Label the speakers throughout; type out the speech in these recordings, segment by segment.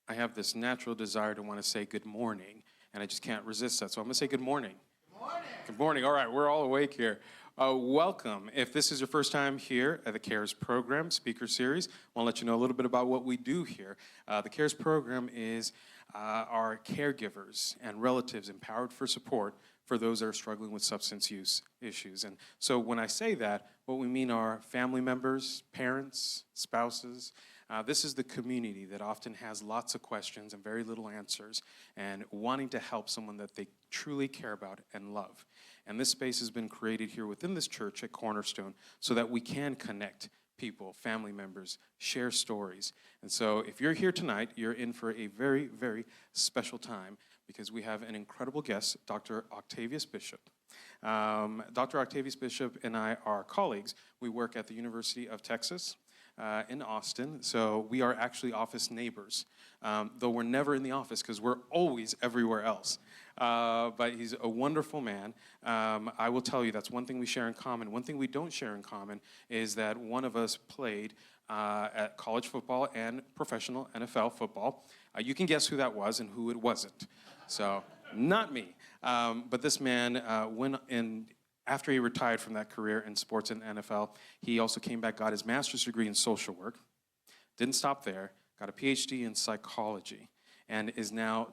Speaker 1: I have this natural desire to want to say good morning, and I just can't resist that. So I'm going to say good morning. Good morning. Good morning. All right, we're all awake here. Welcome. If this is your first time here at the CARES program, speaker series, I want to let you know a little bit about what we do here. The CARES program is our caregivers and relatives empowered for support for those that are struggling with substance use issues. And so when I say that, what we mean are family members, parents, spouses. This is the community that often has lots of questions and very little answers and wanting to help someone that they truly care about and love. And this space has been created here within this church at Cornerstone so that we can connect people, family members, share stories. And so if you're here tonight, you're in for a very, very special time because we have an incredible guest, Dr. Octavious Bishop. Dr. Octavious Bishop and I are colleagues. We work at the University of Texas in Austin, so we are actually office neighbors, though we're never in the office because we're always everywhere else. But he's a wonderful man. I will tell you that's one thing we share in common. One thing we don't share in common is that one of us played at college football and professional NFL football. You can guess who that was and who it wasn't. So, not me. But this man went in. After he retired from that career in sports and NFL, he also came back, got his master's degree in social work, didn't stop there, got a PhD in psychology, and is now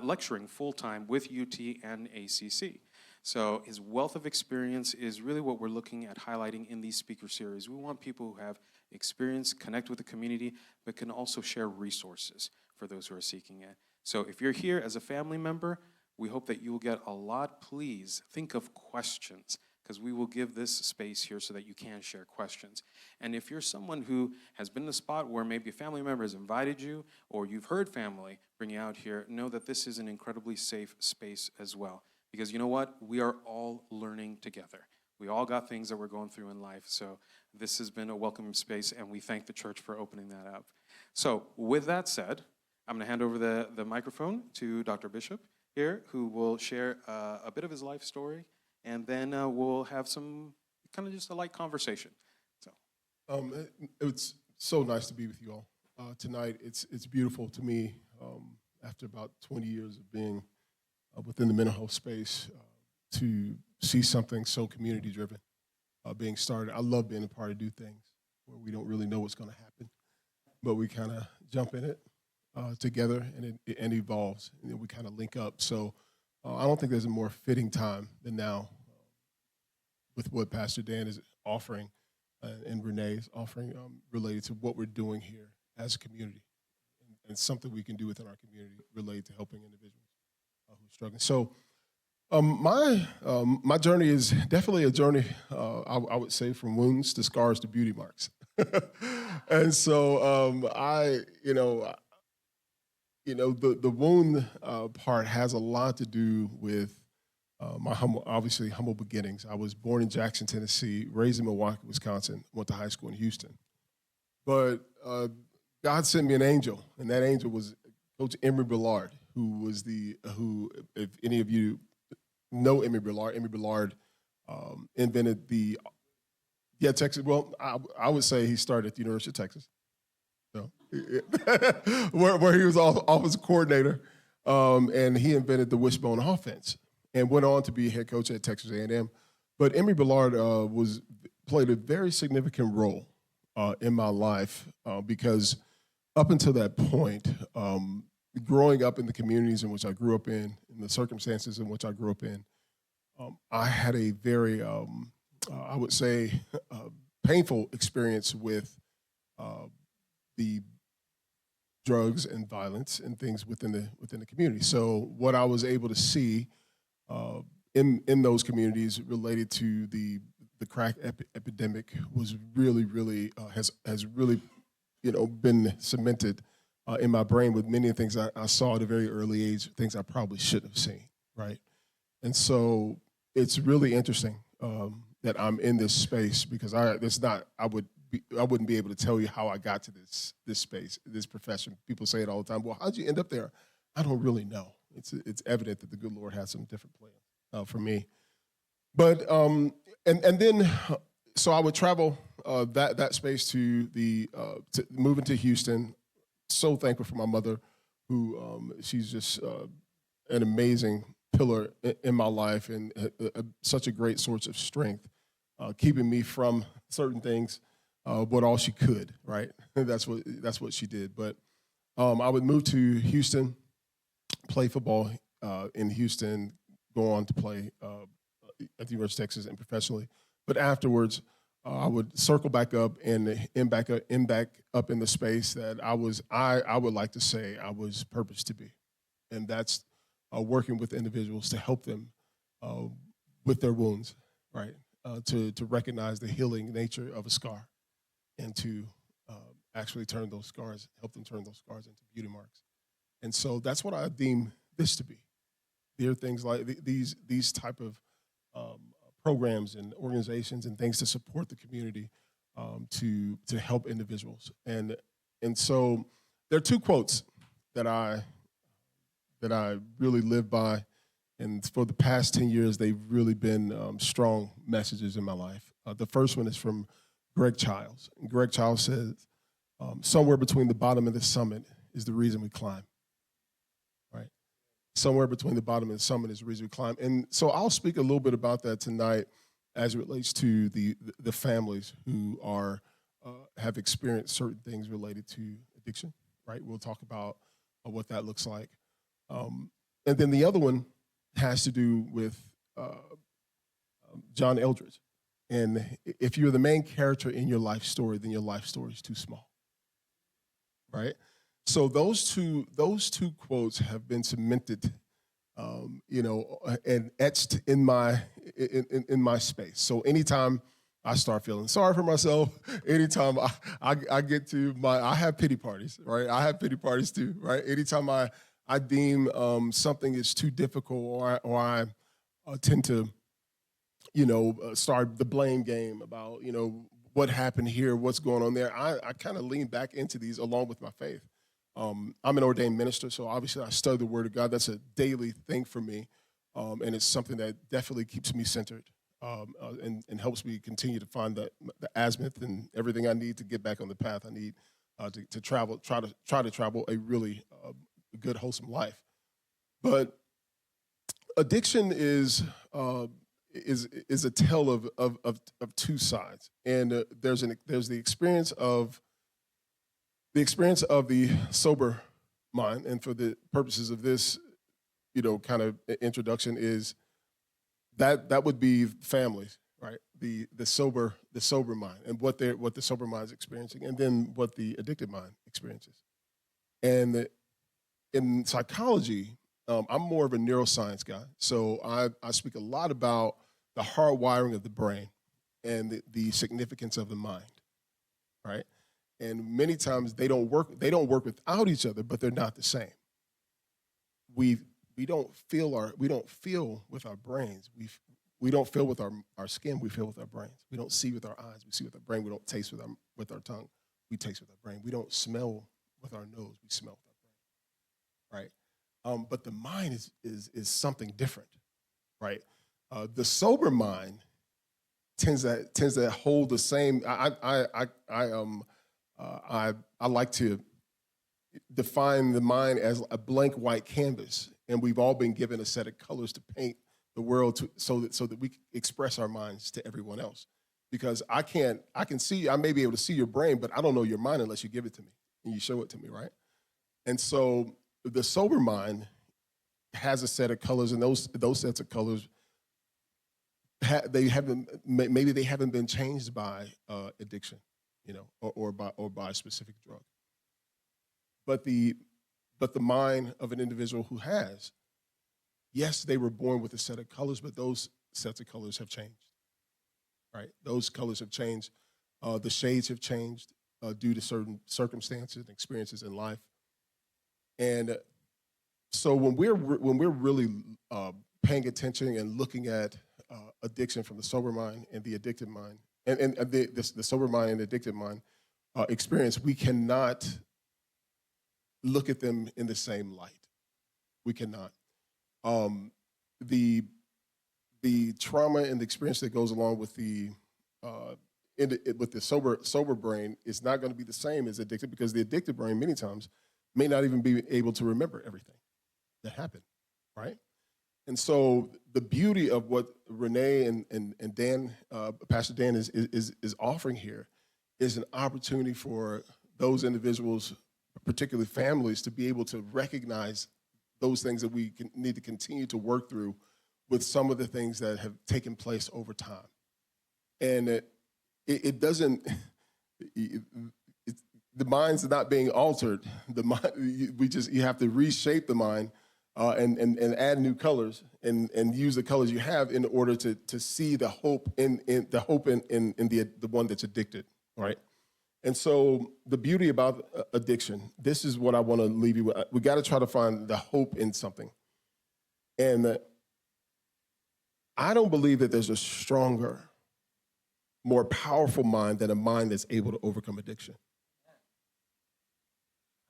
Speaker 1: lecturing full-time with UT and ACC. So his wealth of experience is really what we're looking at highlighting in these speaker series. We want people who have experience, connect with the community, but can also share resources for those who are seeking it. So if you're here as a family member, we hope that you will get a lot. Please think of questions because we will give this space here so that you can share questions. And if you're someone who has been in a spot where maybe a family member has invited you or you've heard family bring you out here, know that this is an incredibly safe space as well. Because you know what? We are all learning together. We all got things that we're going through in life. So this has been a welcoming space, and we thank the church for opening that up. So with that said, I'm going to hand over the microphone to Dr. Bishop here, who will share a bit of his life story, and then we'll have some kind of just a light conversation. So,
Speaker 2: it's so nice to be with you all tonight. It's beautiful to me after about 20 years of being within the mental health space to see something so community-driven being started. I love being a part of do things where we don't really know what's going to happen, but we kind of jump in it together, and it evolves, and then we kind of link up. So I don't think there's a more fitting time than now with what Pastor Dan is offering and Renee is offering related to what we're doing here as a community and something we can do within our community related to helping individuals who are struggling. So my journey is definitely a journey, I would say, from wounds to scars to beauty marks. And so the wound part has a lot to do with my humble beginnings. I was born in Jackson, Tennessee, raised in Milwaukee, Wisconsin, went to high school in Houston. But God sent me an angel, and that angel was Coach Emory Billard, who, if any of you know Emory Billard invented Texas. Well, I would say he started at the University of Texas. So, where he was offense coordinator, and he invented the wishbone offense, and went on to be head coach at Texas A&M. But Emory Billard played a very significant role in my life because up until that point, growing up in the communities in which I grew up in the circumstances in which I grew up in, I had a very, I would say, painful experience with the drugs and violence and things within the community. So what I was able to see in those communities related to the crack epidemic was really has really been cemented in my brain with many things I saw at a very early age, things I probably shouldn't have seen, right? And so it's really interesting that I'm in this space because I wouldn't be able to tell you how I got to this space, this profession. People say it all the time. Well, how'd you end up there? I don't really know. It's evident that the good Lord has some different plans for me. But and then so I would travel that space to moving to Houston. So thankful for my mother she's just an amazing pillar in my life and such a great source of strength, keeping me from certain things, but all she could, right? That's what she did. But I would move to Houston, play football in Houston, go on to play at the University of Texas and professionally. But afterwards, I would circle back up and end back up in the space that I would like to say I was purposed to be, and that's working with individuals to help them with their wounds, right? To recognize the healing nature of a scar, and to actually help them turn those scars into beauty marks. And so that's what I deem this to be. There are things like these type of programs and organizations and things to support the community, to help individuals. And so there are two quotes that I really live by, and for the past 10 years they've really been strong messages in my life. The first one is from Greg Childs. And Greg Childs says, "Somewhere between the bottom and the summit is the reason we climb." Right? Somewhere between the bottom and the summit is the reason we climb. And so I'll speak a little bit about that tonight as it relates to the families who have experienced certain things related to addiction. Right? We'll talk about what that looks like. And then the other one has to do with John Eldredge. And if you're the main character in your life story, then your life story is too small, right? So those two quotes have been cemented, and etched in my space. So anytime I start feeling sorry for myself, anytime I get to I have pity parties, right? I have pity parties too, right? Anytime I deem something is too difficult, or I tend to, start the blame game about, what happened here, what's going on there. I kind of lean back into these along with my faith. I'm an ordained minister, so obviously I study the Word of God. That's a daily thing for me, and it's something that definitely keeps me centered, and helps me continue to find the azimuth and everything I need to get back on the path I need to travel, try to travel a really good, wholesome life. But addiction is a tale of two sides, and there's the experience of the sober mind. And for the purposes of this, kind of introduction, is that would be families, right? The sober mind, and what the sober mind is experiencing, and then what the addicted mind experiences. And in psychology, I'm more of a neuroscience guy, so I speak a lot about the hardwiring of the brain and the significance of the mind, right? And many times they don't work without each other, but they're not the same. We don't feel with our brains. We don't feel with our skin. We feel with our brains. We don't see with our eyes. We see with our brain. We don't taste with our tongue. We taste with our brain. We don't smell with our nose. We smell with our brain, right? But the mind is something different, right? The sober mind tends to hold the same. I like to define the mind as a blank white canvas, and we've all been given a set of colors to paint the world so that we can express our minds to everyone else. Because I may be able to see your brain, but I don't know your mind unless you give it to me and you show it to me, right? And so the sober mind has a set of colors, and those sets of colors they haven't been changed by addiction, or by a specific drug. But the mind of an individual who has, yes, they were born with a set of colors, but those sets of colors have changed, right? Those colors have changed. The shades have changed due to certain circumstances and experiences in life. And so when we're really paying attention and looking at addiction from the sober mind and the addicted mind, and the sober mind and addicted mind experience, we cannot look at them in the same light. We cannot. The trauma and the experience that goes along with with the sober brain is not going to be the same as addicted, because the addicted brain many times may not even be able to remember everything that happened, right? And so the beauty of what Renee and Dan, Pastor Dan is offering here is an opportunity for those individuals, particularly families, to be able to recognize those things that we need to continue to work through with some of the things that have taken place over time. And it doesn't, the mind's not being altered. The mind, you have to reshape the mind and add new colors and use the colors you have in order to see the hope in the one that's addicted, right? And so the beauty about addiction, this is what I want to leave you with. We got to try to find the hope in something. And I don't believe that there's a stronger, more powerful mind than a mind that's able to overcome addiction.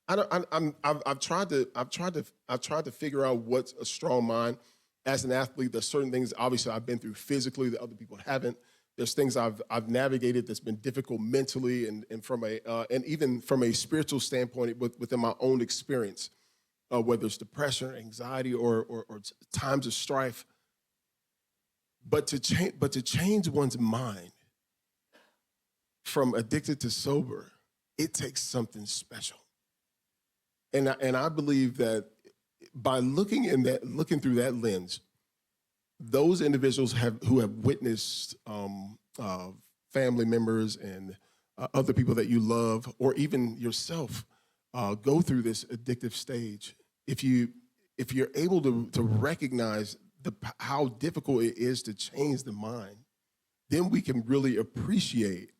Speaker 2: I've tried to figure out what's a strong mind. As an athlete, there's certain things obviously I've been through physically that other people haven't. There's things I've navigated that's been difficult mentally and from and even from a spiritual standpoint within my own experience, whether it's depression, anxiety, or times of strife. But to change one's mind from addicted to sober, it takes something special. And I believe that by looking through that lens, those individuals who have witnessed family members and other people that you love, or even yourself, go through this addictive stage. If you're able to recognize how difficult it is to change the mind, then we can really appreciate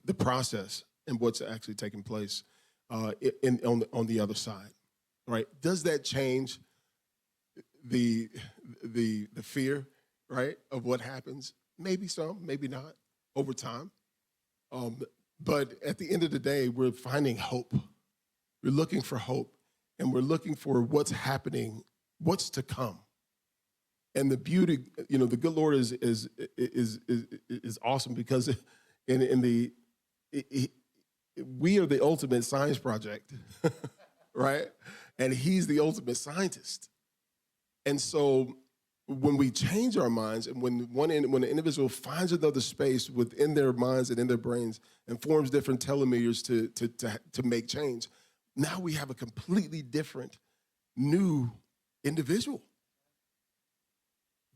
Speaker 2: the process and what's actually taking place on the other side, right? Does that change the fear, right, of what happens? Maybe some, maybe not, over time. But at the end of the day, we're finding hope. We're looking for hope, and we're looking for what's happening, what's to come. And the beauty, the good Lord is awesome because we are the ultimate science project, right? And he's the ultimate scientist. And so when we change our minds and when an individual finds another space within their minds and in their brains and forms different telomeres to make change, now we have a completely different, new individual.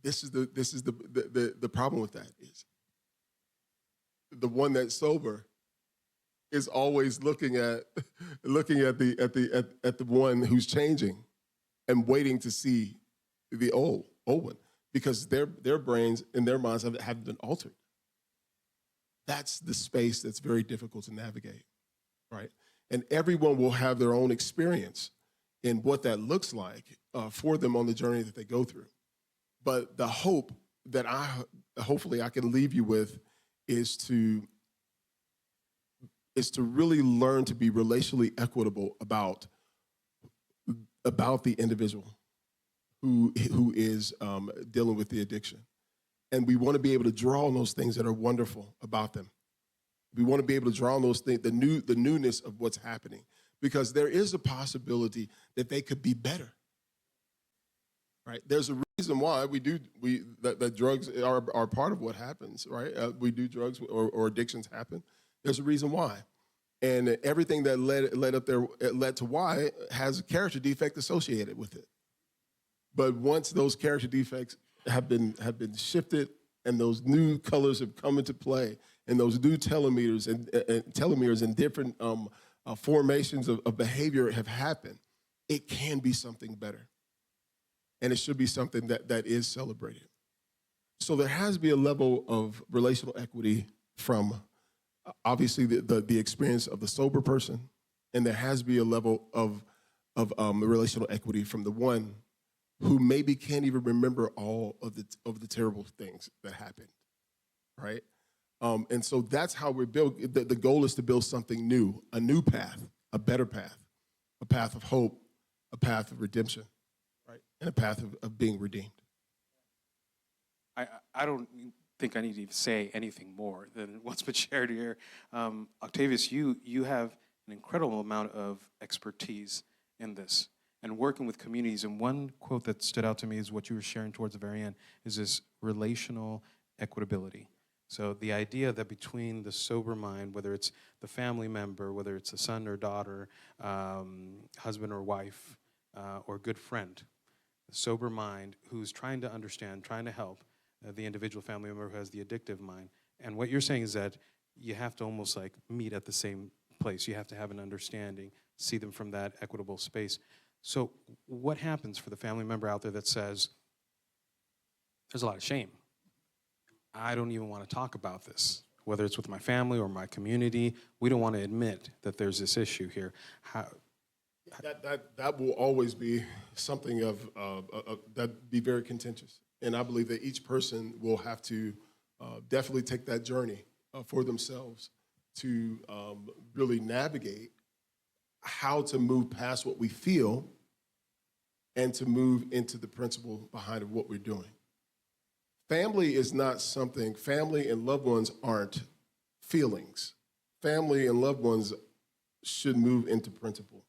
Speaker 2: This is the problem with that is the one that's sober is always looking at the one who's changing and waiting to see the old one because their brains and their minds have been altered. That's the space that's very difficult to navigate, right? And everyone will have their own experience in what that looks like for them on the journey that they go through. But the hope that hopefully I can leave you with is to really learn to be relationally equitable about the individual who is dealing with the addiction. And we want to be able to draw on those things that are wonderful about them. We want to be able to draw on those things, the newness of what's happening, because there is a possibility that they could be better. Right? There's a reason why that drugs are part of what happens, right? We do drugs or addictions happen. There's a reason why. And everything that led to why has a character defect associated with it. But once those character defects have been shifted and those new colors have come into play and those new telomeres and different formations of behavior have happened, it can be something better. And it should be something that is celebrated. So there has to be a level of relational equity from obviously the experience of the sober person, and there has to be a level of relational equity from the one who maybe can't even remember all of the terrible things that happened, right? And so that's how we build. The goal is to build something new, a new path, a better path, a path of hope, a path of redemption, right, and a path of being redeemed.
Speaker 1: I don't think I need to say anything more than what's been shared here. Octavius, you have an incredible amount of expertise in this and working with communities. And one quote that stood out to me is what you were sharing towards the very end, is this relational equitability. So the idea that between the sober mind, whether it's the family member, whether it's a son or daughter, husband or wife, or good friend, the sober mind who's trying to understand, trying to help the individual family member who has the addictive mind. And what you're saying is that you have to almost like meet at the same place. You have to have an understanding, see them from that equitable space. So what happens for the family member out there that says, there's a lot of shame. I don't even want to talk about this, whether it's with my family or my community. We don't want to admit that there's this issue here.
Speaker 2: That will always be something that be very contentious. And I believe that each person will have to definitely take that journey for themselves to really navigate how to move past what we feel and to move into the principle behind what we're doing. Family is not something, family and loved ones aren't feelings. Family and loved ones should move into principle,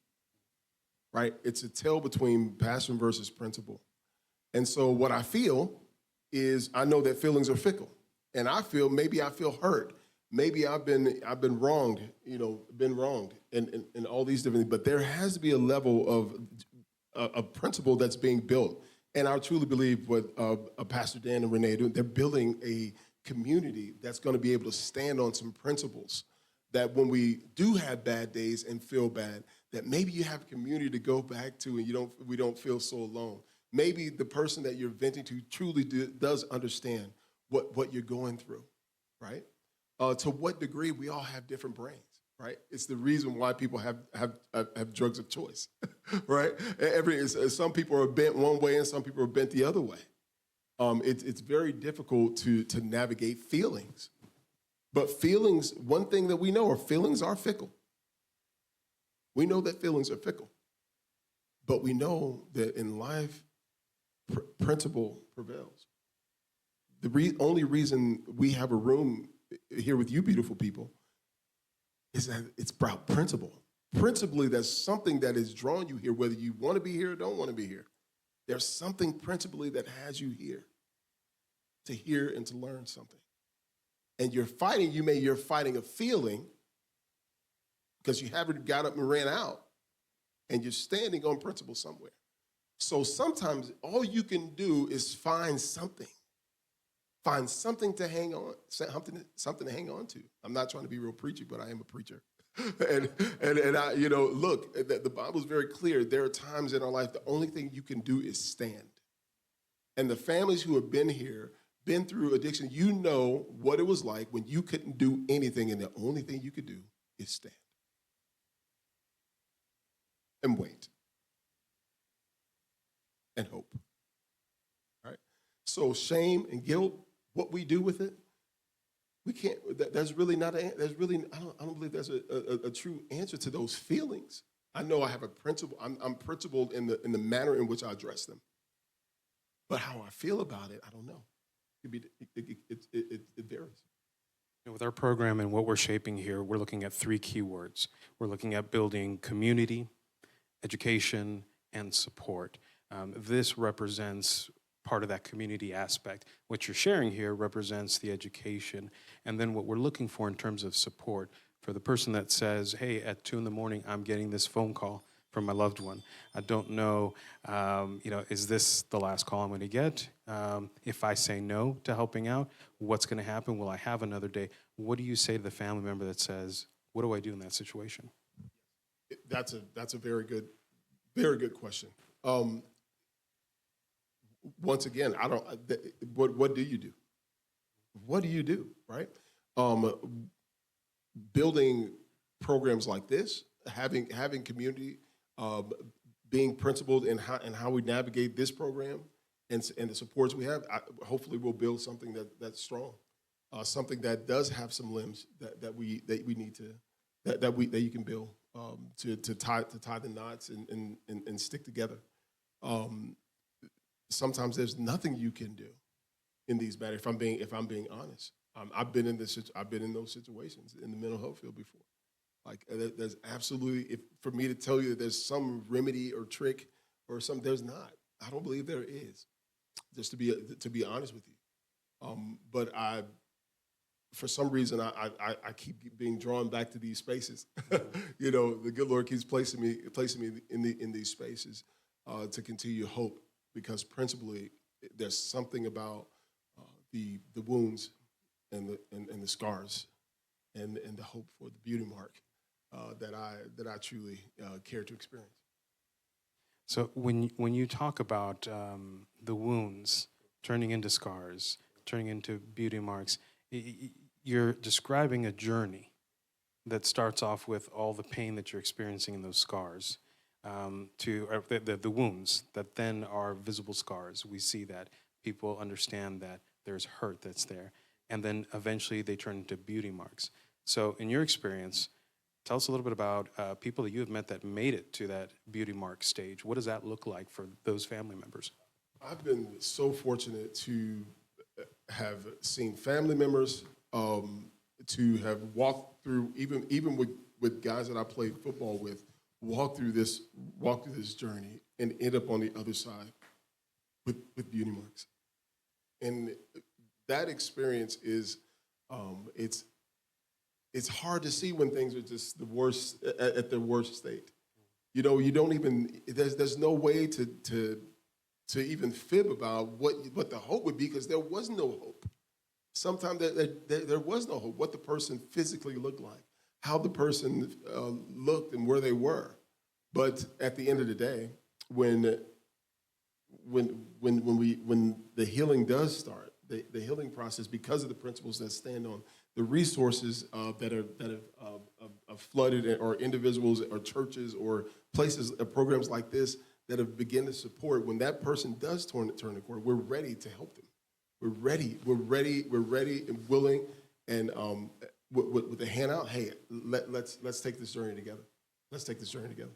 Speaker 2: right? It's a tale between passion versus principle. And so what I feel is I know that feelings are fickle. And maybe I feel hurt. Maybe I've been wronged, been wronged and all these different things. But there has to be a level of a principle that's being built. And I truly believe what Pastor Dan and Renee are doing, they're building a community that's going to be able to stand on some principles that when we do have bad days and feel bad, that maybe you have a community to go back to and we don't feel so alone. Maybe the person that you're venting to truly does understand what you're going through, right? To what degree we all have different brains. Right, it's the reason why people have drugs of choice, right? Some people are bent one way and some people are bent the other way. It's very difficult to navigate feelings, but feelings. One thing that we know are feelings are fickle. We know that feelings are fickle, but we know that in life, principle prevails. The only reason we have a room here with you, beautiful people, is that it's about principle. Principally, there's something that is drawing you here, whether you want to be here or don't want to be here. There's something principally that has you here to hear and to learn something. And you're fighting a feeling because you haven't got up and ran out, and you're standing on principle somewhere. So sometimes all you can do is find something. Find something to hang on, something to hang on to. I'm not trying to be real preachy, but I am a preacher. and I, look, the Bible is very clear. There are times in our life the only thing you can do is stand. And the families who have been here, been through addiction, you know what it was like when you couldn't do anything and the only thing you could do is stand. And wait. And hope. Right? So shame and guilt, what we do with it, we can't. There's really not. I don't believe there's a true answer to those feelings. I know I have a principle. I'm principled in the manner in which I address them. But how I feel about it, I don't know. It varies.
Speaker 1: With our program and what we're shaping here, we're looking at 3 keywords. We're looking at building community, education, and support. This represents part of that community aspect. What you're sharing here represents the education. And then what we're looking for in terms of support for the person that says, hey, at 2 a.m, I'm getting this phone call from my loved one. I don't know, is this the last call I'm going to get? If I say no to helping out, what's going to happen? Will I have another day? What do you say to the family member that says, what do I do in that situation?
Speaker 2: That's a very good question. Once again, what do you do? What do you do, right? Building programs like this, having community, being principled in how we navigate this program and the supports we have, hopefully we'll build something that's strong, something that does have some limbs that we need to that you can build to tie the knots and stick together. Sometimes there's nothing you can do in these matters. If I'm being honest, I've been in those situations in the mental health field before. Like there's absolutely, if for me to tell you that there's some remedy or trick or something, there's not. I don't believe there is. Just to be honest with you, but for some reason, I keep being drawn back to these spaces. You know, the good Lord keeps placing me in these spaces to continue hope, because principally there's something about the wounds and the scars and the hope for the beauty mark that I truly care to experience.
Speaker 1: So when you talk about the wounds turning into scars, turning into beauty marks, you're describing a journey that starts off with all the pain that you're experiencing in those scars, to the wounds that then are visible scars. We see that people understand that there's hurt that's there, and then eventually they turn into beauty marks. So in your experience, tell us a little bit about people that you have met that made it to that beauty mark stage. What does that look like for those family members?
Speaker 2: I've been so fortunate to have seen family members, to have walked through, even with guys that I played football with, walk through this journey and end up on the other side with beauty marks. And that experience is, it's hard to see when things are just the worst, at their worst state. You know, you don't even, there's no way to even fib about what the hope would be, because there was no hope. Sometimes there was no hope, what the person physically looked like, how the person looked and where they were. But at the end of the day, when the healing does start, the healing process, because of the principles that stand on the resources that have flooded, or individuals or churches or places, programs like this that have begun to support, when that person does turn the corner, we're ready to help them. We're ready and willing, and with the hand out, hey, let's take this journey together. Let's take this journey together.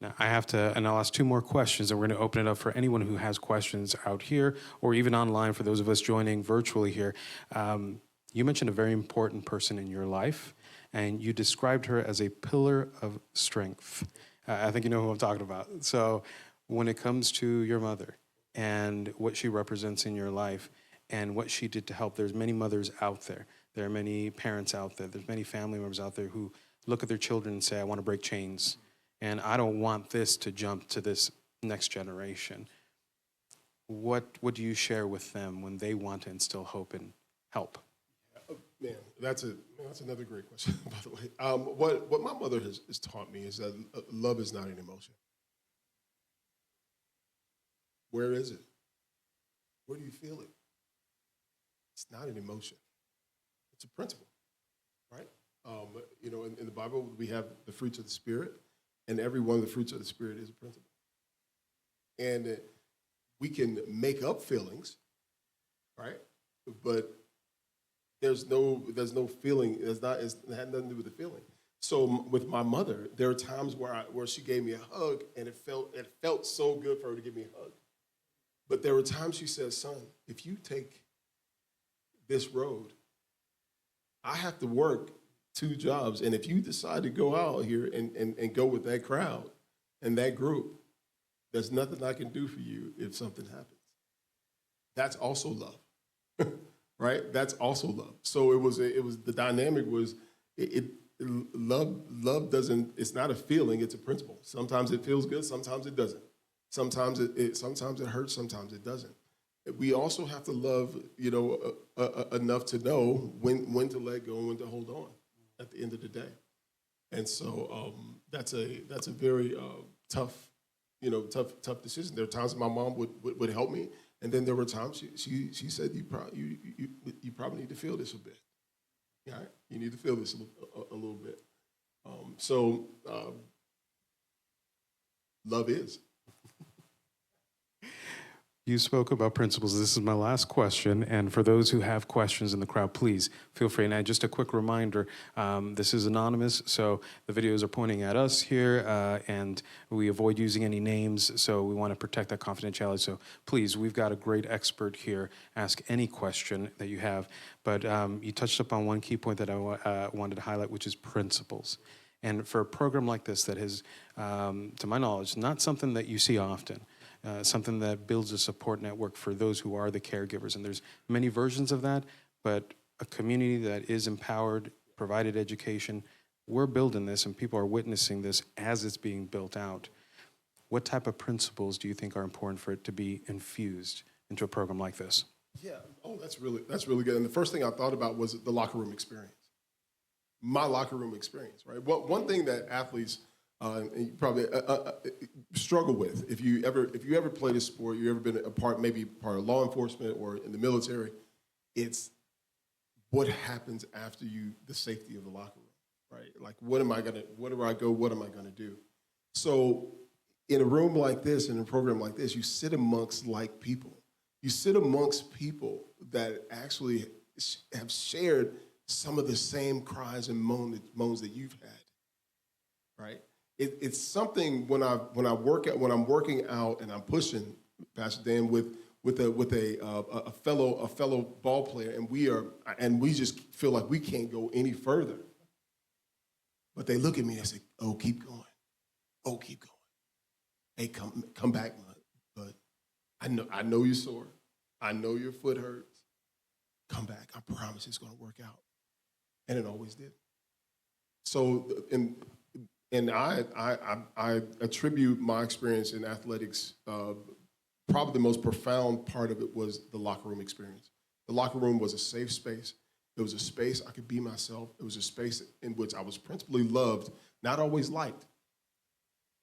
Speaker 1: Now, I'll ask two more questions, and we're going to open it up for anyone who has questions out here or even online for those of us joining virtually here. You mentioned a very important person in your life, and you described her as a pillar of strength. I think you know who I'm talking about. So when it comes to your mother and what she represents in your life and what she did to help, there's many mothers out there. There are many parents out there. There's many family members out there who look at their children and say, I want to break chains, and I don't want this to jump to this next generation. What do you share with them when they want to instill hope and help?
Speaker 2: Man, that's another great question, by the way. What my mother has taught me is that love is not an emotion. Where is it? Where do you feel it? It's not an emotion. It's a principle, right? You know, in the Bible, we have the fruits of the Spirit, and every one of the fruits of the Spirit is a principle. And we can make up feelings, right? But there's no feeling. It had nothing to do with the feeling. So with my mother, there are times where she gave me a hug, and it felt so good for her to give me a hug. But there were times she said, son, if you take this road, I have to work 2 jobs. And if you decide to go out here and go with that crowd and that group, there's nothing I can do for you if something happens. That's also love, right? That's also love. So it was the dynamic was love doesn't, it's not a feeling, it's a principle. Sometimes it feels good, sometimes it doesn't. Sometimes it hurts, sometimes it doesn't. We also have to love, you know, enough to know when to let go and when to hold on at the end of the day. And so that's a very tough decision. There are times my mom would help me, and then there were times she said you probably need to feel this a bit. Yeah, you need to feel this a little bit. Love is.
Speaker 1: You spoke about principles. This is my last question. And for those who have questions in the crowd, please feel free. And just a quick reminder, this is anonymous, so the videos are pointing at us here, and we avoid using any names, so we want to protect that confidentiality. So please, we've got a great expert here. Ask any question that you have. But you touched upon one key point that I wanted to highlight, which is principles. And for a program like this that is, to my knowledge, not something that you see often, something that builds a support network for those who are the caregivers. And there's many versions of that, but a community that is empowered, provided education, we're building this and people are witnessing this as it's being built out. What type of principles do you think are important for it to be infused into a program like this?
Speaker 2: Yeah, that's really good. And the first thing I thought about was the locker room experience. My locker room experience, right? One thing that athletes and you probably struggle with if you ever played a sport, you ever been maybe part of law enforcement or in the military, it's what happens after the safety of the locker room, right? Like where do I go? What am I gonna do? So in a room like this, in a program like this, you sit amongst like people. You sit amongst people that actually have shared some of the same cries and moans that you've had, right? It's something when I'm working out and I'm pushing, Pastor Dan, with a fellow ball player, and we just feel like we can't go any further. But they look at me and say, "Oh, keep going. Oh, keep going. Hey, come back, bud. I know you're sore. I know your foot hurts. Come back. I promise it's going to work out." And it always did. So, and I attribute my experience in athletics, probably the most profound part of it was the locker room experience. The locker room was a safe space. It was a space I could be myself. It was a space in which I was principally loved, not always liked,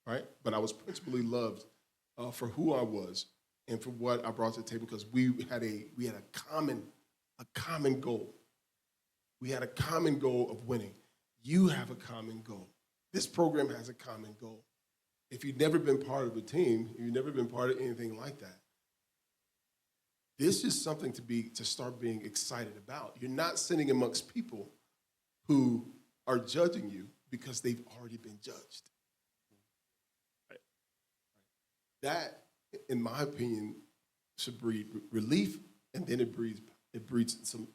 Speaker 2: right? But I was principally loved for who I was and for what I brought to the table, because we had a common goal. We had a common goal of winning. You have a common goal. This program has a common goal. If you've never been part of a team, if you've never been part of anything like that, this is something to start being excited about. You're not sitting amongst people who are judging you because they've already been judged. Right? That, in my opinion, should breed relief, and then it breeds some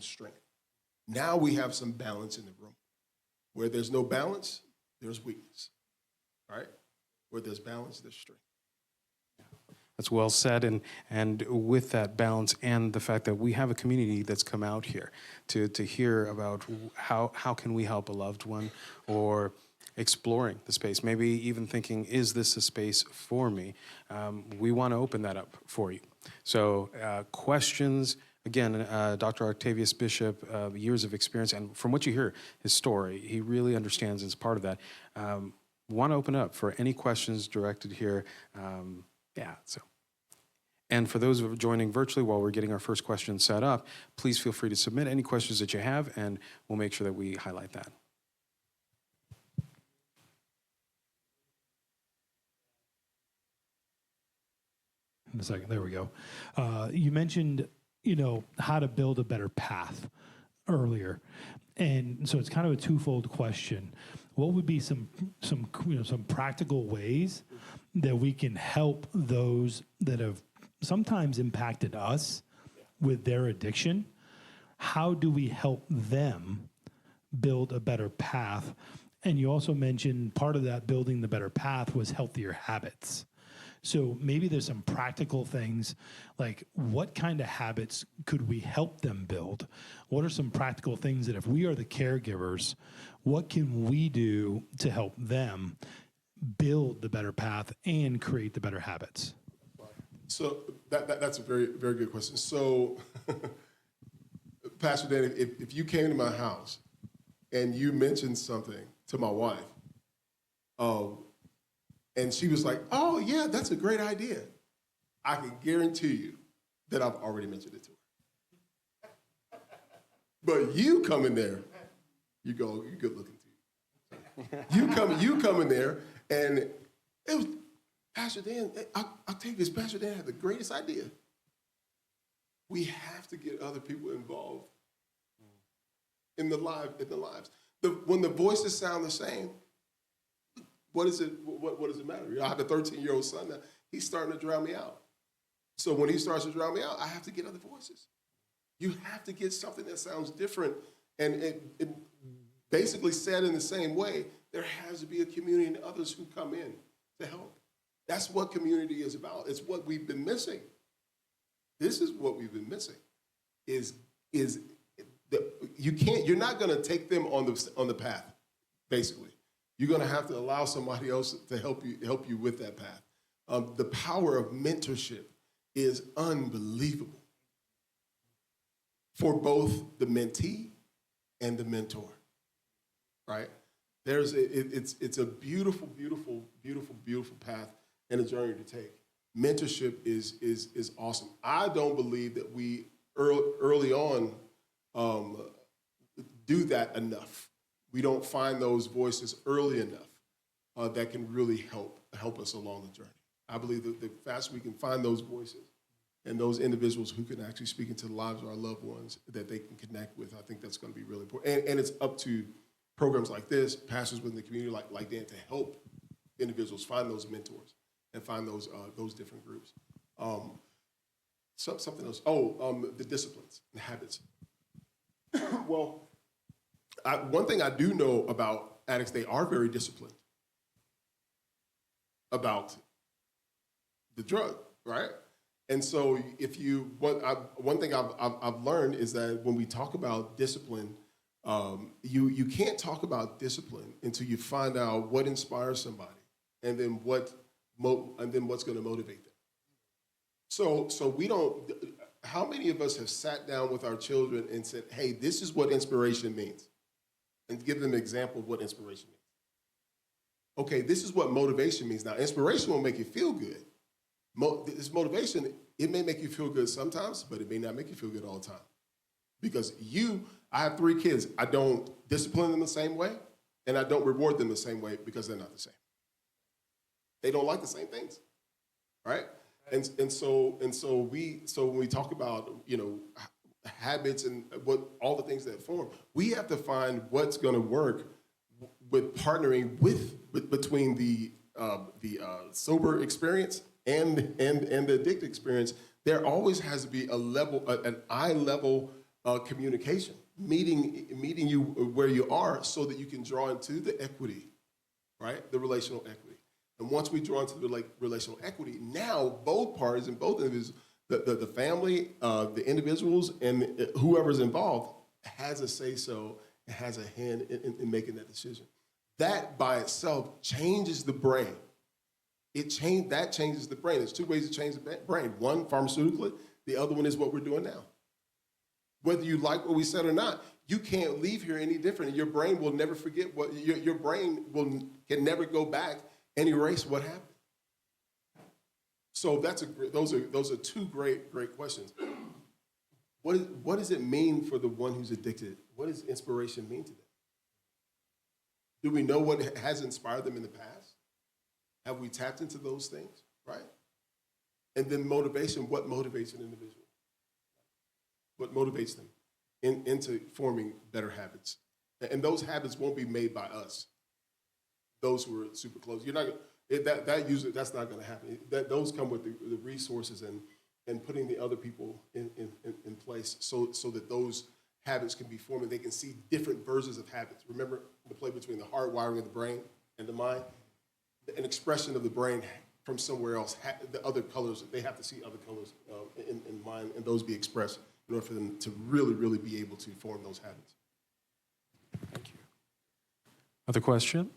Speaker 2: strength. Now we have some balance in the room. Where there's no balance, there's weakness, right? Where there's balance, there's strength.
Speaker 1: That's well said, and with that balance and the fact that we have a community that's come out here to hear about how can we help a loved one, or exploring the space, maybe even thinking, is this a space for me? We want to open that up for you. So questions. Again, Dr. Octavious Bishop, years of experience, and from what you hear, his story, he really understands as part of that. Want to open up for any questions directed here. And for those who are joining virtually while we're getting our first question set up, please feel free to submit any questions that you have, and we'll make sure that we highlight that.
Speaker 3: In a second, there we go. You mentioned how to build a better path earlier. And so it's kind of a twofold question. What would be some practical ways that we can help those that have sometimes impacted us with their addiction? How do we help them build a better path? And you also mentioned part of that building the better path was healthier habits. So maybe there's some practical things, like what kind of habits could we help them build? What are some practical things that if we are the caregivers, what can we do to help them build the better path and create the better habits?
Speaker 2: So that's a very, very good question. So, Pastor Dan, if you came to my house and you mentioned something to my wife, and she was like, "Oh, yeah, that's a great idea," I can guarantee you that I've already mentioned it to her. But you come in there, you're good looking too. You come in there, and it was, Pastor Dan, Octavius, Pastor Dan had the greatest idea. We have to get other people involved in the lives. When the voices sound the same, what does it matter? I have a 13-year-old son now. He's starting to drown me out. So when he starts to drown me out, I have to get other voices. You have to get something that sounds different. And it basically said in the same way, there has to be a community and others who come in to help. That's what community is about. It's what we've been missing. This is what we've been missing. You're not going to take them on the path, basically. You're going to have to allow somebody else to help you with that path. The power of mentorship is unbelievable for both the mentee and the mentor, right? It's a beautiful, beautiful, beautiful, beautiful path and a journey to take. Mentorship is awesome. I don't believe that we early on do that enough. We don't find those voices early enough that can really help us along the journey. I believe that the faster we can find those voices and those individuals who can actually speak into the lives of our loved ones that they can connect with, I think that's going to be really important. And it's up to programs like this, pastors within the community like Dan, to help individuals find those mentors and find those different groups. Something else. The disciplines and habits. Well, one thing I do know about addicts, they are very disciplined about the drug, right? And so one thing I've learned is that when we talk about discipline, you can't talk about discipline until you find out what inspires somebody and then what's going to motivate them. So we don't. How many of us have sat down with our children and said, "Hey, this is what inspiration means," and give them an example of what inspiration means? Okay, this is what motivation means. Now, inspiration will make you feel good. This motivation, it may make you feel good sometimes, but it may not make you feel good all the time. Because I have 3 kids. I don't discipline them the same way, and I don't reward them the same way because they're not the same. They don't like the same things, right? And so when we talk about, habits and what all the things that form, we have to find what's going to work with partnering between the sober experience and the addicted experience. There always has to be an eye level communication, meeting you where you are, so that you can draw into the equity, right? The relational equity. And once we draw into the relational equity, now both parties and both individuals, the family, the individuals, and whoever's involved has a say-so and has a hand in making that decision. That by itself changes the brain. That changes the brain. There's 2 ways to change the brain. One, pharmaceutically. The other one is what we're doing now. Whether you like what we said or not, you can't leave here any different. Your brain will never forget your brain can never go back and erase what happened. So those are 2 great questions. What does it mean for the one who's addicted? What does inspiration mean to them? Do we know what has inspired them in the past? Have we tapped into those things, right? And then motivation, what motivates an individual? What motivates them into forming better habits? And those habits won't be made by us. Those who are super close. You're not that's not going to happen. Those come with the resources and putting the other people in place so that those habits can be formed and they can see different versions of habits. Remember the play between the hard wiring of the brain and the mind? An expression of the brain from somewhere else, the other colors, they have to see other colors in mind, and those be expressed in order for them to really, really be able to form those habits.
Speaker 1: Thank you. Other question?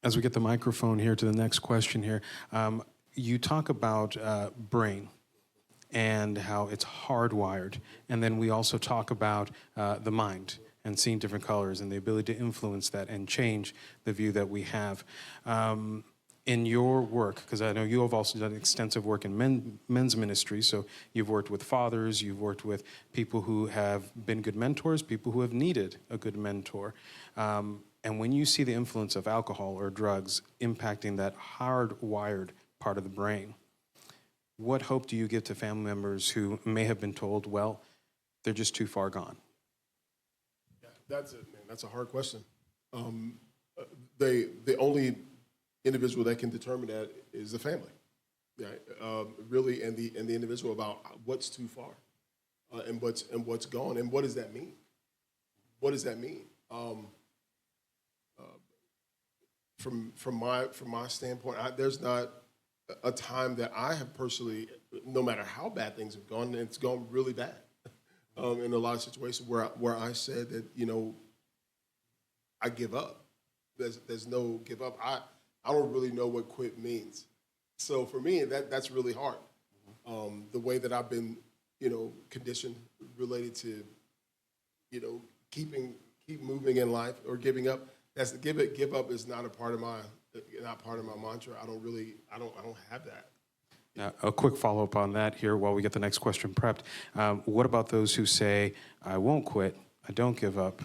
Speaker 1: As we get the microphone here to the next question here, you talk about brain and how it's hardwired, and then we also talk about the mind and seeing different colors and the ability to influence that and change the view that we have. In your work, because I know you have also done extensive work in men's ministry, so you've worked with fathers, you've worked with people who have been good mentors, people who have needed a good mentor. And when you see the influence of alcohol or drugs impacting that hardwired part of the brain, what hope do you give to family members who may have been told, well, they're just too far gone?
Speaker 2: Yeah, that's it, man. That's a hard question. The only individual that can determine that is the family, right? Really, and the individual about what's too far, and what's gone, and what does that mean? What does that mean? From my standpoint, there's not a time that I have personally, no matter how bad things have gone, and it's gone really bad, in a lot of situations where I said that, I give up. There's no give up. I don't really know what quit means. So for me, that's really hard. The way that I've been, conditioned related to, keep moving in life or giving up. Give up is not part of my mantra. I don't have that.
Speaker 1: Now, a quick follow-up on that here while we get the next question prepped. What about those who say, I won't quit, I don't give up,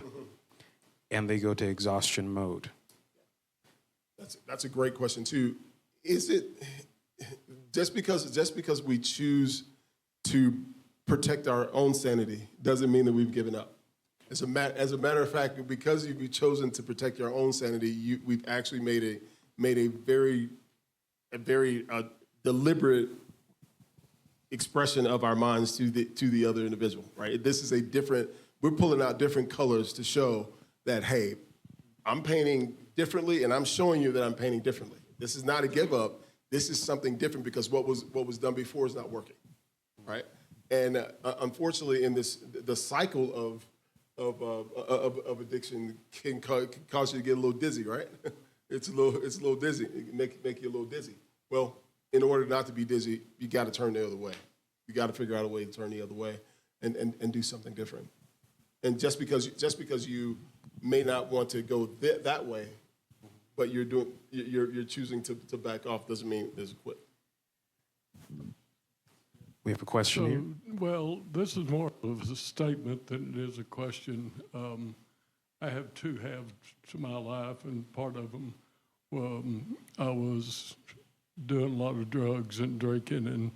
Speaker 1: and they go to exhaustion mode?
Speaker 2: That's a great question too. Is it just because we choose to protect our own sanity doesn't mean that we've given up? As a matter of fact, because you've chosen to protect your own sanity, we've actually made a very deliberate expression of our minds to the other individual. Right? This is we're pulling out different colors to show that, hey, I'm painting differently, and I'm showing you that I'm painting differently. This is not a give up. This is something different because what was done before is not working, right? And unfortunately, in the cycle of addiction can cause you to get a little dizzy, right? It's a little dizzy. It make you a little dizzy. Well, in order not to be dizzy, you got to turn the other way. You got to figure out a way to turn the other way and do something different. And just because you may not want to go that way, but you're choosing to back off doesn't mean there's a quit.
Speaker 1: We have a question here.
Speaker 4: Well, this is more of a statement than it is a question. I have two halves to my life, and part of them, I was doing a lot of drugs and drinking and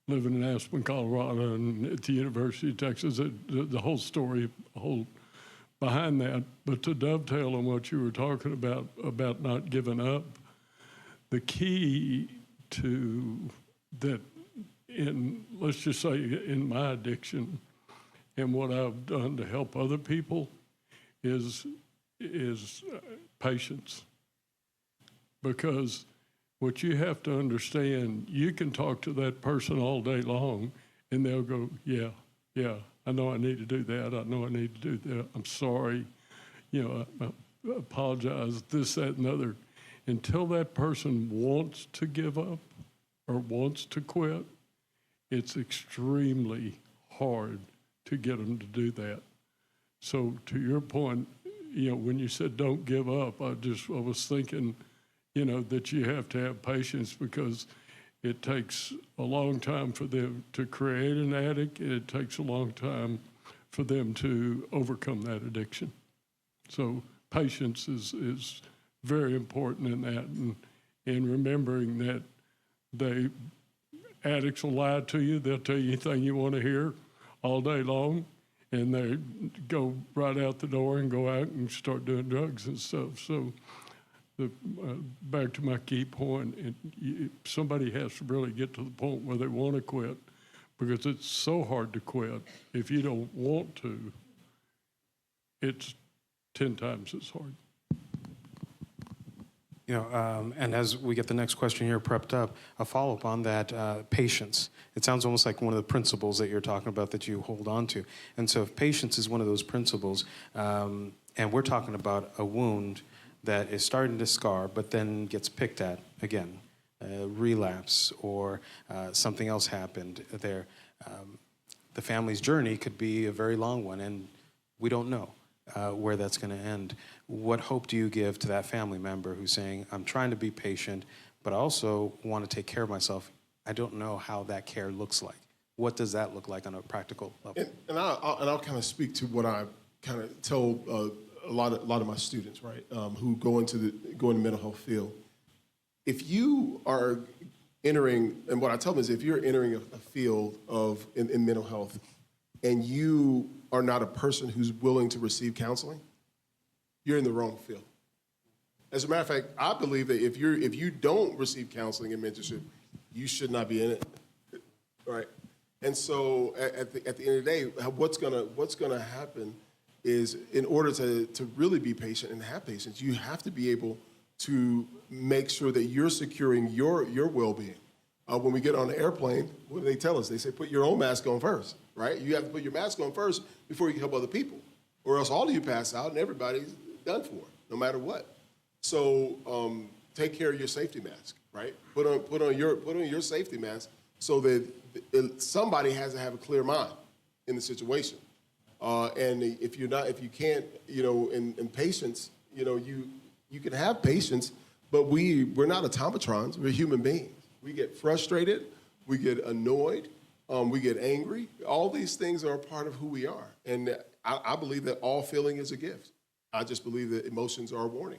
Speaker 4: living in Aspen, Colorado, and at the University of Texas. The whole story, behind that. But to dovetail on what you were talking about not giving up, the key to that, let's just say in my addiction and what I've done to help other people is patience. Because what you have to understand, you can talk to that person all day long and they'll go, yeah, I know I need to do that. I know I need to do that. I'm sorry. I apologize, this, that, and other. Until that person wants to give up or wants to quit, it's extremely hard to get them to do that. So to your point, when you said don't give up, I was thinking, that you have to have patience because it takes a long time for them to create an addict, and it takes a long time for them to overcome that addiction. So patience is very important in that, and remembering that addicts will lie to you. They'll tell you anything you want to hear all day long, and they go right out the door and go out and start doing drugs and stuff. So back to my key point, somebody has to really get to the point where they want to quit, because it's so hard to quit. If you don't want to, it's 10 times as hard.
Speaker 1: And as we get the next question here prepped up, a follow-up on that, patience. It sounds almost like one of the principles that you're talking about that you hold on to. And so if patience is one of those principles, and we're talking about a wound that is starting to scar but then gets picked at again, relapse or something else happened there, the family's journey could be a very long one, and we don't know where that's going to end. What hope do you give to that family member who's saying, I'm trying to be patient, but I also want to take care of myself? I don't know how that care looks like. What does that look like on a practical level?
Speaker 2: And I'll kind of speak to what I kind of told a lot of my students, right, who go into the mental health field. If you are entering, and what I tell them is, if you're entering a field in mental health, and you are not a person who's willing to receive counseling, you're in the wrong field. As a matter of fact, I believe that if you don't receive counseling and mentorship, you should not be in it, right? And so at the end of the day, what's gonna happen is, in order to really be patient and have patience, you have to be able to make sure that you're securing your well-being. When we get on the airplane, what do they tell us? They say, put your own mask on first, right? You have to put your mask on first before you can help other people, or else all of you pass out and everybody's done for, no matter what. So take care of your safety mask, right? Put on your safety mask so that somebody has to have a clear mind in the situation. And if you can't, in patience, you can have patience, but we're not automatrons. We're human beings. We get frustrated, we get annoyed, we get angry. All these things are a part of who we are. And I believe that all feeling is a gift. I just believe that emotions are a warning,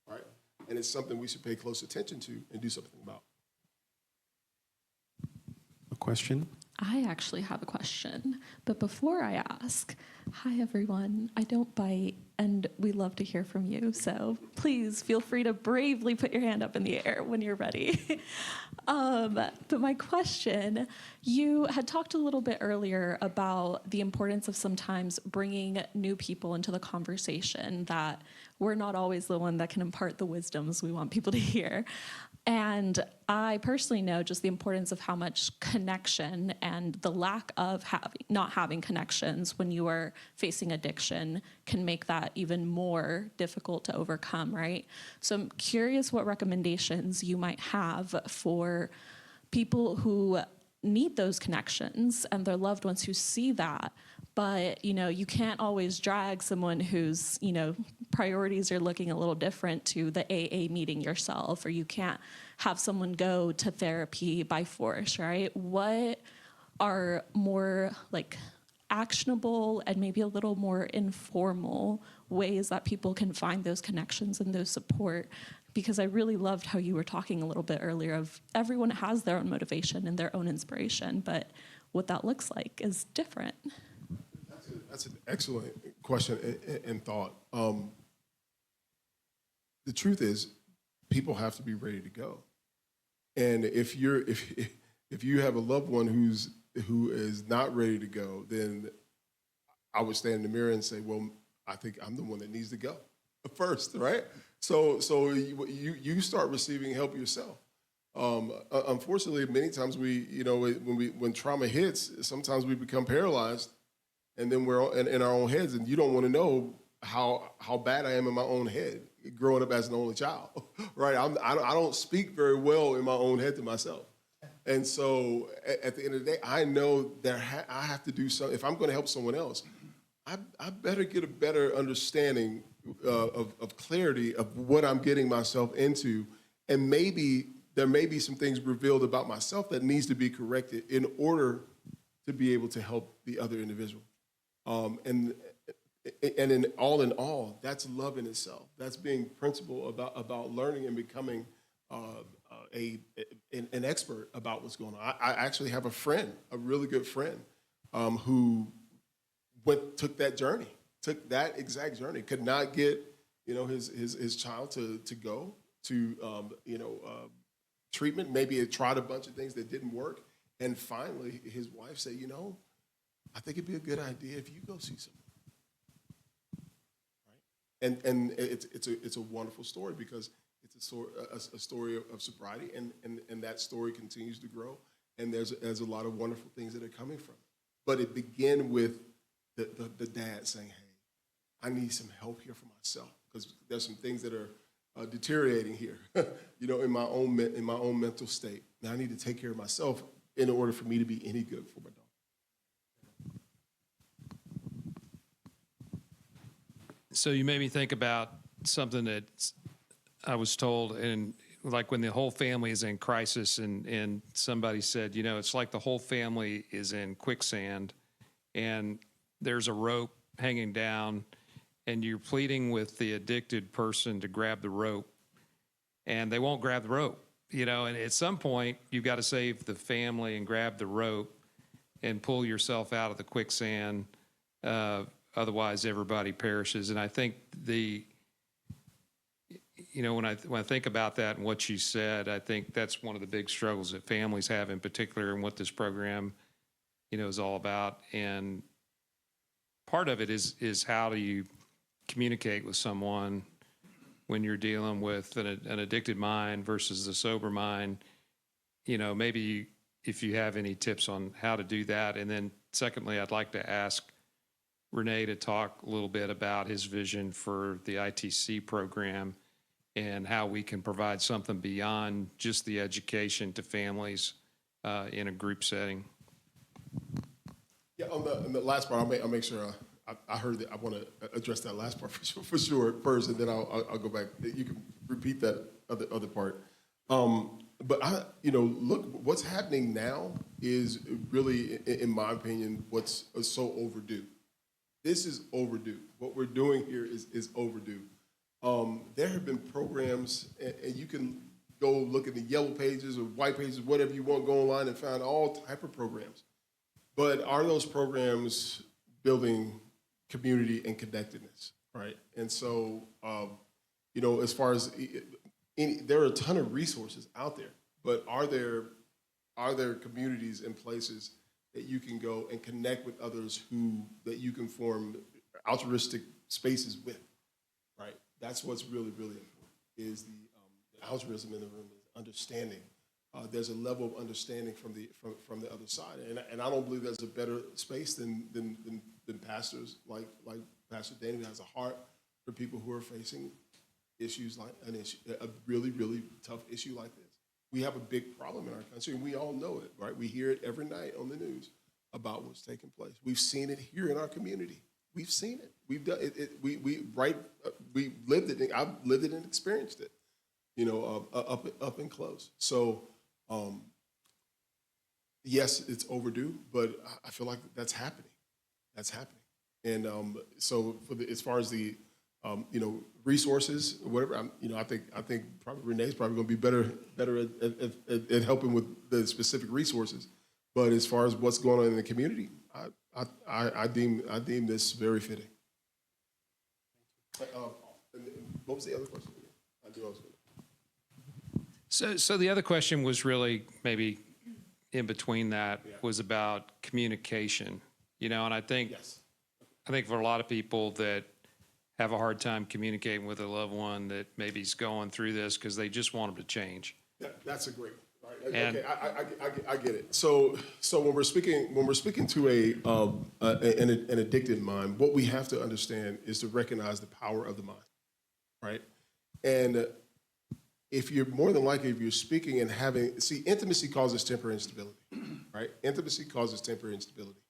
Speaker 2: right? And it's something we should pay close attention to and do something about.
Speaker 1: A question?
Speaker 5: I actually have a question, but before I ask, hi everyone, I don't bite, and we love to hear from you, so please feel free to bravely put your hand up in the air when you're ready. But my question, you had talked a little bit earlier about the importance of sometimes bringing new people into the conversation, that we're not always the one that can impart the wisdoms we want people to hear. And I personally know just the importance of how much connection and the lack of not having connections when you are facing addiction can make that even more difficult to overcome, right? So I'm curious what recommendations you might have for people who need those connections and their loved ones who see that. But, you can't always drag someone whose, priorities are looking a little different to the AA meeting yourself, or you can't have someone go to therapy by force, right? What are more actionable and maybe a little more informal ways that people can find those connections and those support? Because I really loved how you were talking a little bit earlier of everyone has their own motivation and their own inspiration, but what that looks like is different.
Speaker 2: That's an excellent question and thought. The truth is, people have to be ready to go. And if you have a loved one who is not ready to go, then I would stand in the mirror and say, well, I think I'm the one that needs to go first, right? So you start receiving help yourself. Unfortunately, many times when trauma hits, sometimes we become paralyzed. And then we're in our own heads, and you don't want to know how bad I am in my own head, growing up as an only child, right? I don't speak very well in my own head to myself. And so at the end of the day, I know that I have to do something. If I'm going to help someone else, I better get a better understanding of clarity of what I'm getting myself into. And maybe there may be some things revealed about myself that needs to be corrected in order to be able to help the other individual. And in all, that's love in itself. That's being principled about learning and becoming an expert about what's going on. I actually have a friend, a really good friend, who took that exact journey. Could not get his child to go to treatment. Maybe it tried a bunch of things that didn't work, and finally his wife said, I think it'd be a good idea if you go see someone, right? And it's a wonderful story, because it's a story of sobriety, and that story continues to grow, and there's a lot of wonderful things that are coming from it. But it began with the dad saying, "Hey, I need some help here for myself, because there's some things that are deteriorating here, in my own mental state. Now I need to take care of myself in order for me to be any good for my daughter."
Speaker 6: So you made me think about something that I was told, and like when the whole family is in crisis, and somebody said, it's like the whole family is in quicksand, and there's a rope hanging down, and you're pleading with the addicted person to grab the rope, and they won't grab the rope, you know, and at some point you've got to save the family and grab the rope and pull yourself out of the quicksand. Otherwise everybody perishes. And I think when I think about that and what you said, I think that's one of the big struggles that families have in particular, and what this program, is all about. And part of it is how do you communicate with someone when you're dealing with an addicted mind versus the sober mind. Maybe if you have any tips on how to do that. And then secondly, I'd like to ask Renee to talk a little bit about his vision for the ITC program and how we can provide something beyond just the education to families in a group setting.
Speaker 2: Yeah, on the last part, I'll make sure I heard that. I want to address that last part for sure first, and then I'll go back. You can repeat that other part. But look, what's happening now is really, in my opinion, what's so overdue. This is overdue. What we're doing here is overdue. There have been programs, and you can go look at the yellow pages or white pages, whatever you want, go online and find all type of programs. But are those programs building community and connectedness, right? And so, as far as there are a ton of resources out there, but are there communities and places that you can go and connect with others that you can form altruistic spaces with, right? That's what's really, really important, is the altruism in the room, is understanding. There's a level of understanding from the other side, and I don't believe there's a better space than pastors like Pastor Danny, who has a heart for people who are facing issues like a really, really tough issue like this. We have a big problem in our country, and we all know it, right? We hear it every night on the news about what's taking place. We've seen it here in our community. We've seen it. We've done it. We lived it. I've lived it and experienced it, up and close. So, yes, it's overdue, but I feel like that's happening. That's happening. And so, as far as the resources, whatever, I think probably Renee's probably going to be better at helping with the specific resources. But as far as what's going on in the community, I deem this very fitting. What was the other question?
Speaker 6: So the other question was really maybe in between that was about communication, and I think
Speaker 2: Yes.
Speaker 6: I think for a lot of people that have a hard time communicating with a loved one that maybe is going through this because they just want them to change.
Speaker 2: That's a great. Right.
Speaker 6: And,
Speaker 2: okay, I get it. So when we're speaking to an addicted mind, what we have to understand is to recognize the power of the mind, right? And if you're speaking and intimacy causes temporary instability, right? Intimacy causes temporary instability.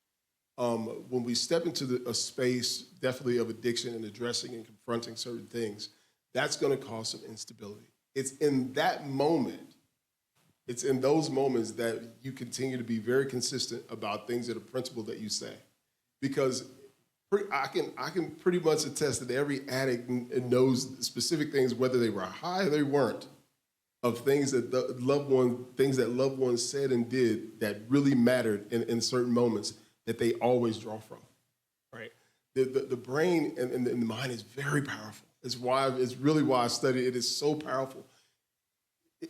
Speaker 2: When we step into a space definitely of addiction and addressing and confronting certain things, that's going to cause some instability. It's in those moments that you continue to be very consistent about things that are principle that you say. Because I can pretty much attest that every addict knows specific things, whether they were high or they weren't, of things that loved ones said and did that really mattered in certain moments that they always draw from, right? The brain and the mind is very powerful. It's really why I study it. It is so powerful.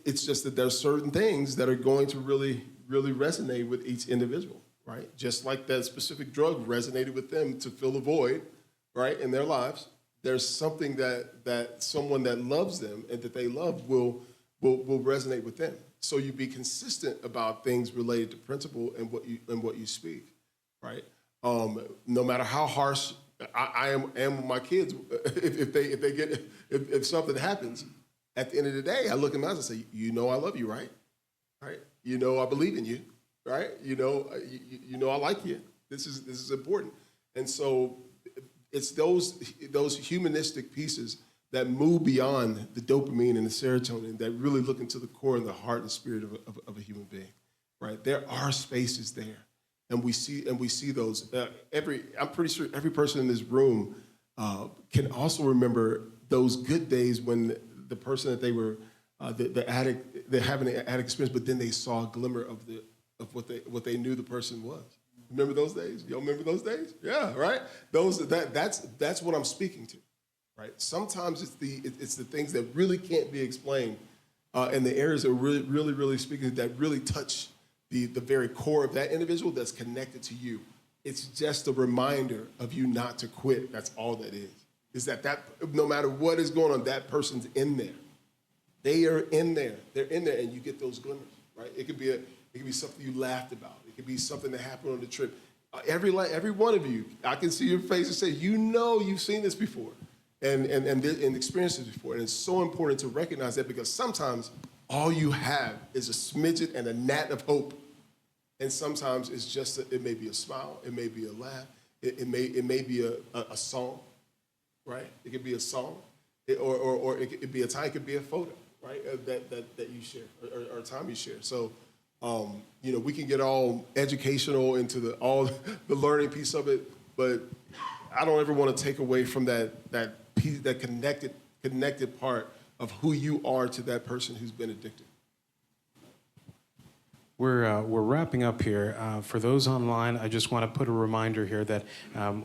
Speaker 2: It's just that there's certain things that are going to really, really resonate with each individual, right? Just like that specific drug resonated with them to fill a void, right, in their lives. There's something that someone that loves them and that they love will resonate with them. So you be consistent about things related to principle and what you speak, right? No matter how harsh I am with my kids, if something happens, at the end of the day, I look in my eyes and say, I love you, right? Right? I believe in you, right? I like you. This is important. And so it's those humanistic pieces that move beyond the dopamine and the serotonin that really look into the core and the heart and spirit of a human being, right? There are spaces there, and we see those. I'm pretty sure every person in this room can also remember those good days when the person that they were, the addict, they're having an addict experience, but then they saw a glimmer of what they knew the person was. Remember those days? Y'all remember those days? Yeah, right. That's what I'm speaking to, right? Sometimes it's the things that really can't be explained, and the areas that really speaking that really touch the very core of that individual that's connected to you. It's just a reminder of you not to quit. That's all that is. Is that no matter what is going on, that person's in there. They are in there. They're in there, and you get those glimmers, right? It could be something you laughed about. It could be something that happened on the trip. Every one of you, I can see your face and say, you've seen this before, and experienced this before. And it's so important to recognize that, because sometimes all you have is a smidget and a gnat of hope. And sometimes it's just, it may be a smile, it may be a laugh, it may be a song, right? It could be a song, or it could be a time, it could be a photo, right? That you share, or a time you share. So, we can get all educational into all the learning piece of it, but I don't ever want to take away from that piece, that connected part of who you are to that person who's been addicted.
Speaker 1: We're wrapping up here. For those online, I just want to put a reminder here that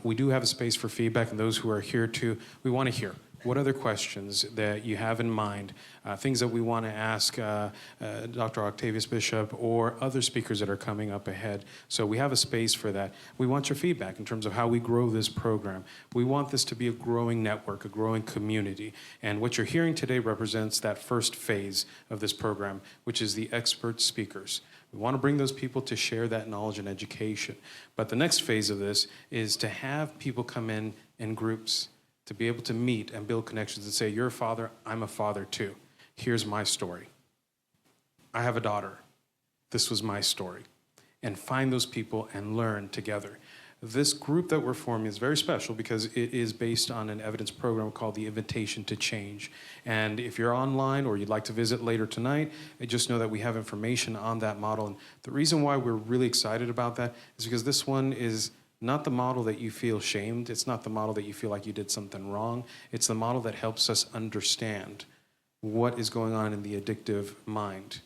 Speaker 1: we do have a space for feedback, and those who are here too, we want to hear what other questions that you have in mind, things that we want to ask Dr. Octavious Bishop or other speakers that are coming up ahead. So we have a space for that. We want your feedback in terms of how we grow this program. We want this to be a growing network, a growing community. And what you're hearing today represents that first phase of this program, which is the expert speakers. We want to bring those people to share that knowledge and education. But the next phase of this is to have people come in groups, to be able to meet and build connections and say, you're a father, I'm a father too. Here's my story. I have a daughter. This was my story. And find those people and learn together. This group that we're forming is very special because it is based on an evidence program called the Invitation to Change. And if you're online or you'd like to visit later tonight, just know that we have information on that model. And the reason why we're really excited about that is because this one is not the model that you feel shamed. It's not the model that you feel like you did something wrong. It's the model that helps us understand what is going on in the addictive mind.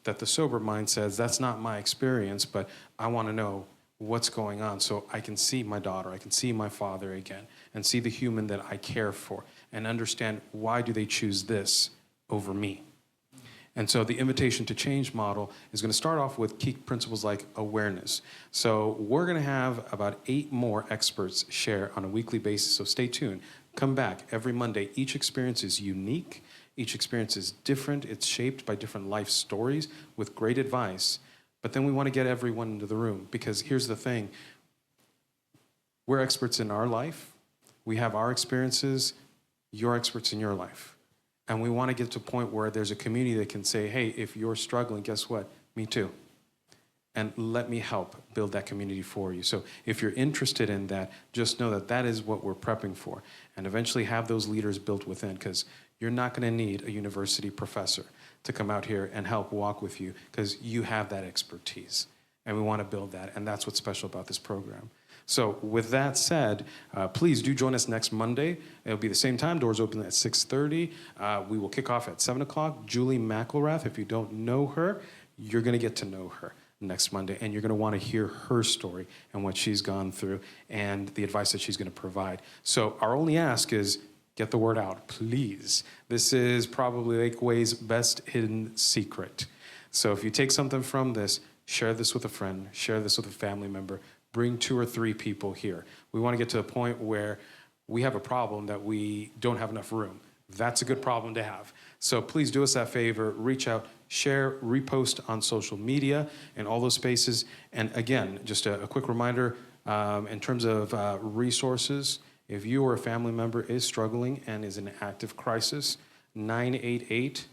Speaker 1: That the sober mind says, that's not my experience, but I want to know what's going on so I can see my daughter, I can see my father again, and see the human that I care for, and understand why do they choose this over me. And so the Invitation to Change model is going to start off with key principles like awareness. So we're going to have about 8 more experts share on a weekly basis, so stay tuned. Come back every Monday. Each experience is unique. Each experience is different. It's shaped by different life stories with great advice. But then we want to get everyone into the room, because here's the thing. We're experts in our life. We have our experiences. You're experts in your life. And we want to get to a point where there's a community that can say, hey, if you're struggling, guess what? Me too. And let me help build that community for you. So if you're interested in that, just know that that is what we're prepping for. And eventually have those leaders built within, because you're not going to need a university professor to come out here and help walk with you, because you have that expertise. And we want to build that. And that's what's special about this program. So with that said, please do join us next Monday. It'll be the same time. Doors open at 6:30. We will kick off at 7 o'clock. Julie McElrath, if you don't know her, you're going to get to know her next Monday. And you're going to want to hear her story and what she's gone through and the advice that she's going to provide. So our only ask is get the word out, please. This is probably Lakeway's best hidden secret. So if you take something from this, share this with a friend, share this with a family member, bring 2 or 3 people here. We want to get to a point where we have a problem that we don't have enough room. That's a good problem to have. So please do us that favor, reach out, share, repost on social media and all those spaces. And again, just a quick reminder, in terms of resources, if you or a family member is struggling and is in active crisis, 988,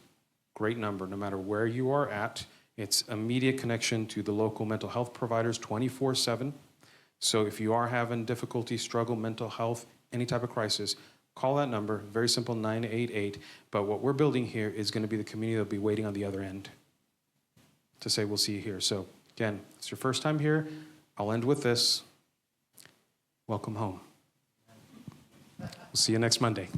Speaker 1: great number, no matter where you are at. It's immediate connection to the local mental health providers 24/7. So if you are having difficulty, struggle, mental health, any type of crisis, call that number, very simple, 988. But what we're building here is going to be the community that will be waiting on the other end to say, we'll see you here. So again, it's your first time here. I'll end with this. Welcome home. We'll see you next Monday.